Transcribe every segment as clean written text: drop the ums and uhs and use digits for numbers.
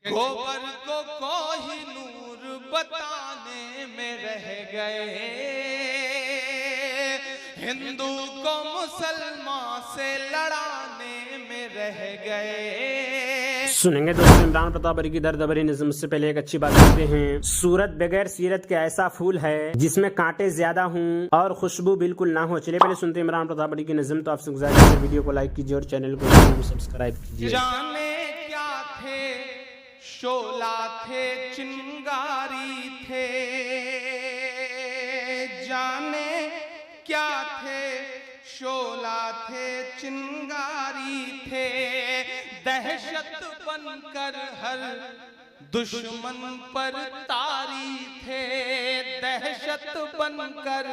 گوبر کو کوہی نور بتانے میں رہ گئے، ہندو کو مسلمان سے لڑانے میں رہ گئے۔ سنیں گے دوستو عمران پرتاپ بری کی درد بھری نظم سے پہلے ایک اچھی بات کرتے ہیں۔ سورت بغیر سیرت کے ایسا پھول ہے جس میں کانٹے زیادہ ہوں اور خوشبو بالکل نہ ہو۔ چلے پہلے سنتے ہیں عمران پرتاپ بری کی نظم۔ تو آپ سے گزارش ہے ویڈیو کو لائک کیجیے اور چینل کو سبسکرائب کیجیے۔ جانے کیا تھے شعلہ تھے چنگاری تھے، جانے کیا تھے شعلہ تھے چنگاری تھے، دہشت بن کر ہر دشمن پر طاری تھے، دہشت بن کر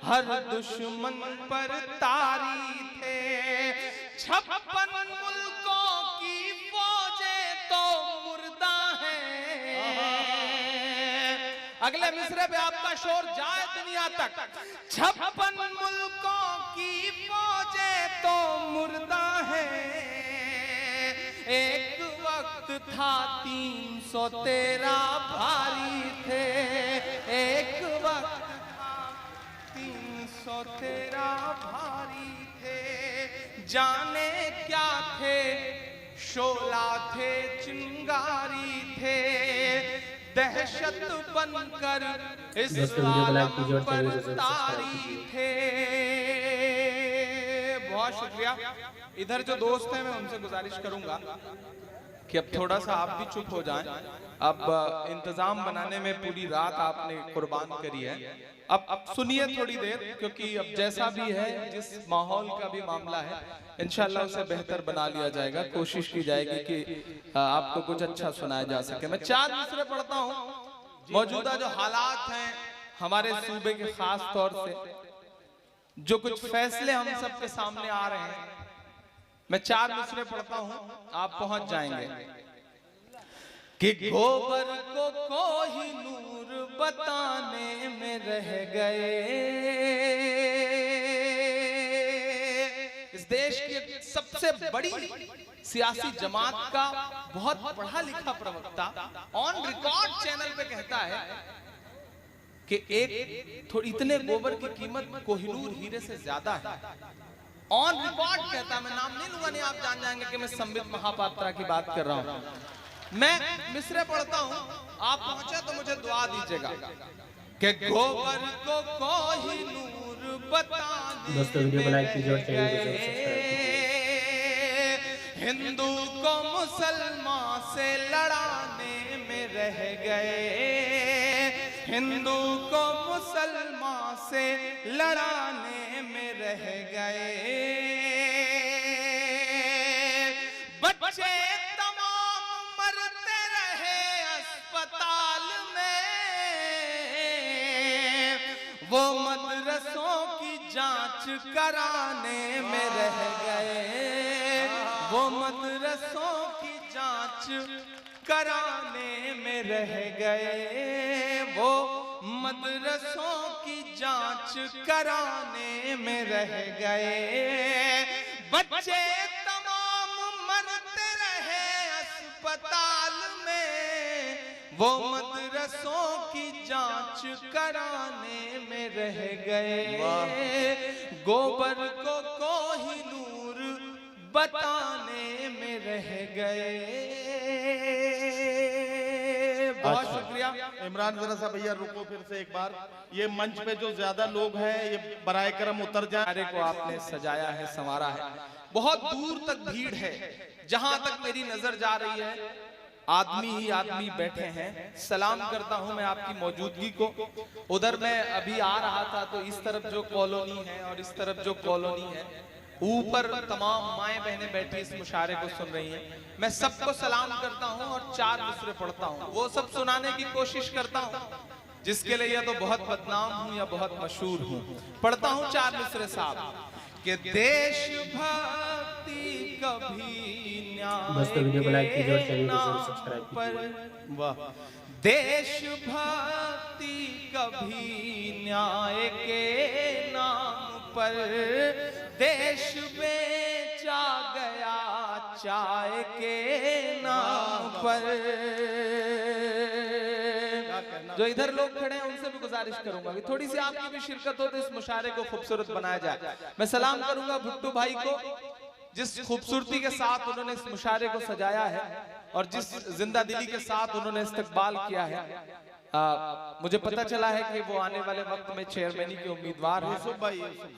ہر دشمن پر طاری تھے، 56 ملکوں کی فوجیں تو مردہ ہیں۔ اگلے مصرعے پہ آپ کا شور جائے دنیا تک، 56 ملکوں کی فوجیں تو مردہ ہیں، ایک وقت تھا 313 بھاری تھے، ایک وقت تھا 313 بھاری تھے، جانے کیا تھے شعلہ تھے چنگاری تھے، دہشت بن کر اسلام پر طاری تھے۔ بہت شکریہ۔ ادھر جو دوست ہیں میں ان سے گزارش کروں گا کہ اب تھوڑا سا آپ بھی چپ ہو جائیں۔ اب انتظام بنانے میں پوری رات آپ نے قربان کری ہے، اب سنیے تھوڑی دیر، کیونکہ اب جیسا بھی ہے جس ماحول کا بھی معاملہ ہے انشاءاللہ اسے بہتر بنا لیا جائے گا، کوشش کی جائے گی کہ آپ کو کچھ اچھا سنایا جا سکے۔ میں 4 مصرعے پڑھتا ہوں۔ موجودہ جو حالات ہیں ہمارے صوبے کے خاص طور سے جو کچھ فیصلے ہم سب کے سامنے آ رہے ہیں، میں 4 مصرعے پڑھتا ہوں، آپ پہنچ جائیں گے۔ کہ گوبر کو کوہی نور بتانے میں رہ گئے، اس دیش کی سب سے بڑی سیاسی جماعت کا بہت پڑھا لکھا پروکتا آن ریکارڈ چینل پہ کہتا ہے کہ ایک اتنے گوبر کی قیمت کوہ نور ہیرے سے زیادہ ہے۔ آن ریکارڈ کہتا ہے، میں نام نہیں لوں گا، نہیں آپ جان جائیں گے کہ میں سمبت مہاپاترا کی بات کر رہا ہوں۔ میں مصرعے پڑھتا ہوں، آپ پہنچے تو مجھے دعا دیجئے گا کہ گوبر کو کوہی نور بتانے میں رہ گئے، ہندو کو مسلمان سے لڑانے میں رہ گئے، ہندو کو مسلمان سے لڑانے میں رہ گئے، بچے تمام مرتے رہے اسپتال میں، وہ مدرسوں کی جانچ کرانے میں رہ گئے، وہ مدرسوں کی جانچ کرانے میں رہ گئے، وہ مدرسوں کی جانچ کرانے میں رہ گئے، بچے تمام مرتے رہے اسپتال میں، وہ مدرسوں کی جانچ کرانے میں رہ گئے، گوبر کو کوہی نور بتانے میں رہ گئے۔ بہت شکریہ۔ عمران ذرا سا بھیا رکو پھر سے ایک بار، یہ منچ پہ جو زیادہ لوگ ہیں یہ برائے کرم اتر جائیں۔ سارے کو آپ نے سجایا ہے، سنوارا ہے، بہت دور تک بھیڑ ہے، جہاں تک میری نظر جا رہی ہے آدمی ہی آدمی بیٹھے ہیں۔ سلام کرتا ہوں میں آپ کی موجودگی کو۔ ادھر میں ابھی آ رہا تھا تو اس طرف جو کالونی ہے اور اس طرف جو کالونی ہے، اوپر تمام مائیں بہنیں بیٹھی اس مشاعرے کو سن رہی ہیں۔ میں سب کو سلام کرتا ہوں اور 4 مصرعے پڑھتا ہوں، وہ سب سنانے کی کوشش کرتا ہوں جس کے لیے یا تو بہت بدنام ہوں یا بہت مشہور ہوں۔ پڑھتا ہوں 4 مصرعے صاحب کہ دیش بھکتی کبھی نیائے نام پر، دیش بھکتی کبھی نیائے کے نام پر، دیش بیچا گیا چائے کے نام پر. جو ادھر لوگ کھڑے ہیں ان سے بھی گزارش کروں گا کہ تھوڑی سی آپ کی بھی شرکت ہو تو اس مشاعرے کو خوبصورت بنایا جائے. میں سلام کروں گا بھٹو بھائی کو جس خوبصورتی کے ساتھ انہوں نے اس مشاعرے کو سجایا ہے اور جس زندہ دلی کے ساتھ انہوں نے استقبال کیا ہے. مجھے پتہ چلا ہے کہ وہ آنے والے وقت میں چیئرمینی کے امیدوار ہیں.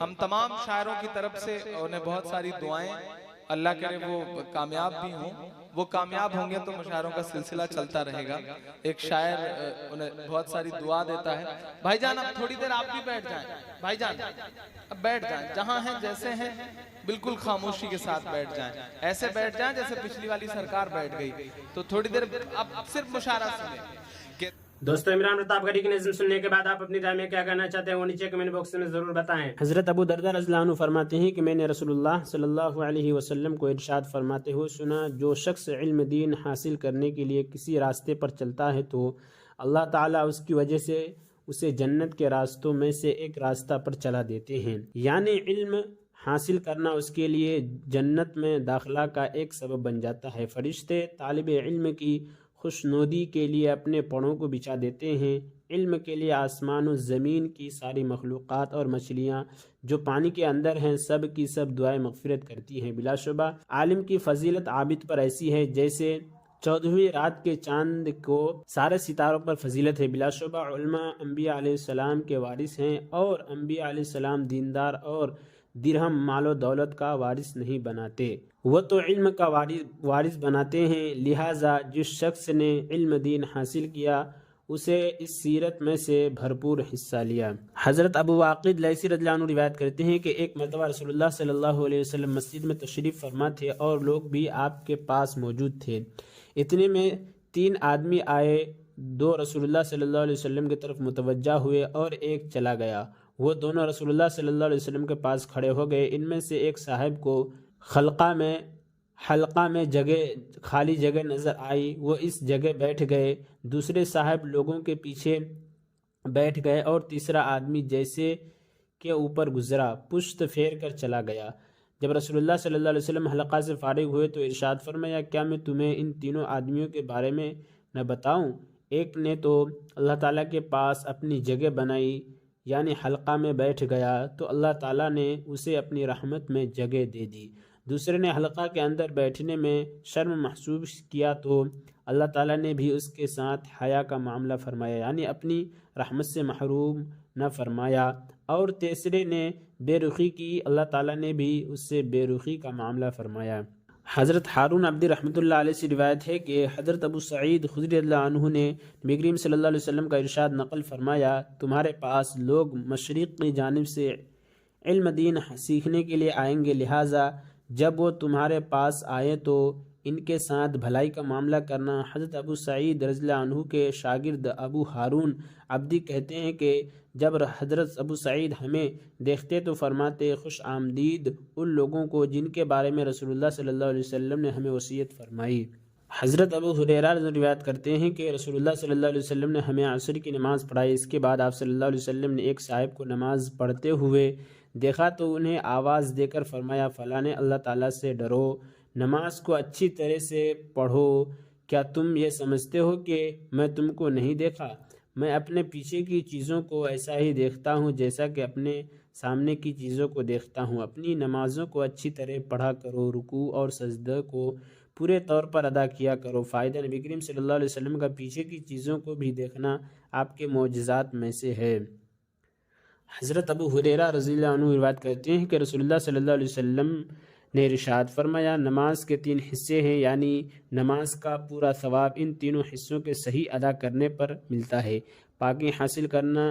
ہم تمام شاعروں کی طرف سے انہیں بہت ساری دعائیں, اللہ کرے وہ کامیاب بھی ہوں. وہ کامیاب ہوں گے تو مشاعروں کا سلسلہ چلتا رہے گا. ایک شاعر انہیں بہت ساری دعا دیتا ہے. بھائی جان اب تھوڑی دیر آپ بھی بیٹھ جائیں. بھائی جان اب بیٹھ جائیں, جہاں ہیں جیسے ہیں بالکل خاموشی کے ساتھ بیٹھ جائیں. ایسے بیٹھ جائیں جیسے پچھلی والی سرکار بیٹھ گئی. تو تھوڑی دیر اب صرف مشاعرہ سنیں. دوستو عمران پرتاپ گڑھی کی نظم سننے کے بعد آپ اپنی رائے میں کیا کہنا چاہتے ہیں وہ نیچے کمنٹ باکس میں ضرور بتائیں. حضرت ابو درداء رضی اللہ عنہ فرماتے ہیں کہ میں نے رسول اللہ صلی اللہ علیہ وسلم کو ارشاد فرماتے ہوئے سنا, جو شخص علم دین حاصل کرنے کے لیے کسی راستے پر چلتا ہے تو اللہ تعالیٰ اس کی وجہ سے اسے جنت کے راستوں میں سے ایک راستہ پر چلا دیتے ہیں. یعنی علم حاصل کرنا اس کے لیے جنت میں داخلہ کا ایک سبب بن جاتا ہے. فرشتے طالب علم کی خوشنودی کے لیے اپنے پروں کو بچھا دیتے ہیں. علم کے لیے آسمان و زمین کی ساری مخلوقات اور مچھلیاں جو پانی کے اندر ہیں سب کی سب دعائیں مغفرت کرتی ہیں. بلا شبہ عالم کی فضیلت عابد پر ایسی ہے جیسے 14ویں رات کے چاند کو سارے ستاروں پر فضیلت ہے. بلا شبہ علماء انبیاء علیہ السلام کے وارث ہیں اور انبیاء علیہ السلام دیندار اور درہم مال و دولت کا وارث نہیں بناتے, وہ تو علم کا وارث بناتے ہیں. لہٰذا جس شخص نے علم دین حاصل کیا اسے اس سیرت میں سے بھرپور حصہ لیا. حضرت ابو واقد لیثی رضی اللہ عنہ روایت کرتے ہیں کہ ایک مرتبہ رسول اللہ صلی اللہ علیہ وسلم مسجد میں تشریف فرما تھے اور لوگ بھی آپ کے پاس موجود تھے. اتنے میں 3 آدمی آئے, 2 رسول اللہ صلی اللہ علیہ وسلم کی طرف متوجہ ہوئے اور ایک چلا گیا. وہ دونوں رسول اللہ صلی اللہ علیہ وسلم کے پاس کھڑے ہو گئے. ان میں سے ایک صاحب کو حلقہ میں خالی جگہ نظر آئی, وہ اس جگہ بیٹھ گئے. دوسرے صاحب لوگوں کے پیچھے بیٹھ گئے اور تیسرا آدمی جیسے کے اوپر گزرا پشت پھیر کر چلا گیا. جب رسول اللہ صلی اللہ علیہ وسلم حلقہ سے فارغ ہوئے تو ارشاد فرمایا, کیا میں تمہیں ان تینوں آدمیوں کے بارے میں نہ بتاؤں؟ ایک نے تو اللہ تعالیٰ کے پاس اپنی جگہ بنائی یعنی حلقہ میں بیٹھ گیا تو اللہ تعالیٰ نے اسے اپنی رحمت میں جگہ دے دی. دوسرے نے حلقہ کے اندر بیٹھنے میں شرم محسوس کیا تو اللہ تعالیٰ نے بھی اس کے ساتھ حیا کا معاملہ فرمایا یعنی اپنی رحمت سے محروم نہ فرمایا. اور تیسرے نے بے رخی کی, اللہ تعالیٰ نے بھی اس سے بے رخی کا معاملہ فرمایا. حضرت ہارون عبدی رحمۃ اللہ علیہ سے روایت ہے کہ حضرت ابو سعید خدری رضی اللہ عنہ نے نبی کریم صلی اللہ علیہ وسلم کا ارشاد نقل فرمایا, تمہارے پاس لوگ مشرق کی جانب سے علم دین سیکھنے کے لیے آئیں گے, لہٰذا جب وہ تمہارے پاس آئے تو ان کے ساتھ بھلائی کا معاملہ کرنا. حضرت ابو سعید رضی اللہ عنہ کے شاگرد ابو ہارون عبدی کہتے ہیں کہ جب حضرت ابو سعید ہمیں دیکھتے تو فرماتے, خوش آمدید ان لوگوں کو جن کے بارے میں رسول اللہ صلی اللہ علیہ وسلم نے ہمیں وصیت فرمائی. حضرت ابو ہریرہ روایت کرتے ہیں کہ رسول اللہ صلی اللہ علیہ وسلم نے ہمیں عصر کی نماز پڑھائی. اس کے بعد آپ صلی اللہ علیہ وسلم نے ایک صاحب کو نماز پڑھتے ہوئے دیکھا تو انہیں آواز دے کر فرمایا, فلاں اللہ تعالیٰ سے ڈرو, نماز کو اچھی طرح سے پڑھو. کیا تم یہ سمجھتے ہو کہ میں تم کو نہیں دیکھا؟ میں اپنے پیچھے کی چیزوں کو ایسا ہی دیکھتا ہوں جیسا کہ اپنے سامنے کی چیزوں کو دیکھتا ہوں. اپنی نمازوں کو اچھی طرح پڑھا کرو, رکوع اور سجدہ کو پورے طور پر ادا کیا کرو. فائدہ نبی کریم صلی اللہ علیہ وسلم کا پیچھے کی چیزوں کو بھی دیکھنا آپ کے معجزات میں سے ہے. حضرت ابو ہریرہ رضی اللہ عنہ روایت کرتے ہیں کہ رسول اللہ صلی اللہ علیہ وسلم نے ارشاد فرمایا, نماز کے 3 حصے ہیں یعنی نماز کا پورا ثواب ان تینوں حصوں کے صحیح ادا کرنے پر ملتا ہے. پاکی حاصل کرنا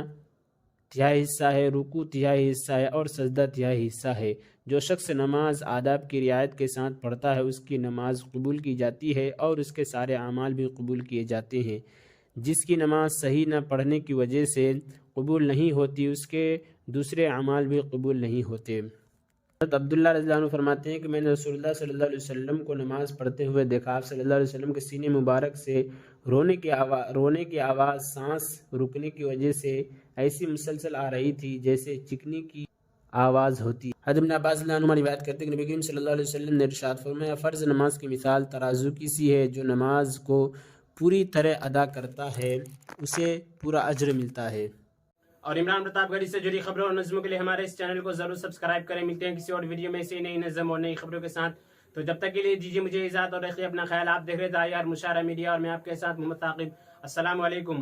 3 حصہ ہے, رکوع 3 حصہ ہے اور سجدہ 3 حصہ ہے. جو شخص نماز آداب کی رعایت کے ساتھ پڑھتا ہے اس کی نماز قبول کی جاتی ہے اور اس کے سارے اعمال بھی قبول کیے جاتے ہیں. جس کی نماز صحیح نہ پڑھنے کی وجہ سے قبول نہیں ہوتی اس کے دوسرے اعمال بھی قبول نہیں ہوتے. حضرت عبداللہ رضی اللہ عنہ فرماتے ہیں کہ میں نے رسول اللہ صلی اللہ علیہ وسلم کو نماز پڑھتے ہوئے دیکھا. آپ صلی اللہ علیہ وسلم کے سینے مبارک سے رونے کی آواز سانس رکنے کی وجہ سے ایسی مسلسل آ رہی تھی جیسے چکنی کی آواز ہوتی. حضرت ابن عباس رضی اللہ عنہما روایت کرتے ہیں کہ نبی کریم صلی اللہ علیہ وسلم نے ارشاد فرمایا فرض نماز کی مثال ترازو کی سی ہے، جو نماز کو پوری طرح ادا کرتا ہے اسے پورا اجر ملتا ہے. اور عمران پرتاپ گڑھی سے جڑی خبروں اور نظموں کے لیے ہمارے اس چینل کو ضرور سبسکرائب کریں. ملتے ہیں کسی اور ویڈیو میں ایسی نئی نظم اور نئی خبروں کے ساتھ. تو جب تک کے لیے دیجیے مجھے اجازت اور رکھیے اپنا خیال. آپ دیکھ رہے تھے IR مشاعرہ میڈیا اور میں آپ کے ساتھ محمد ثاقب. السلام علیکم.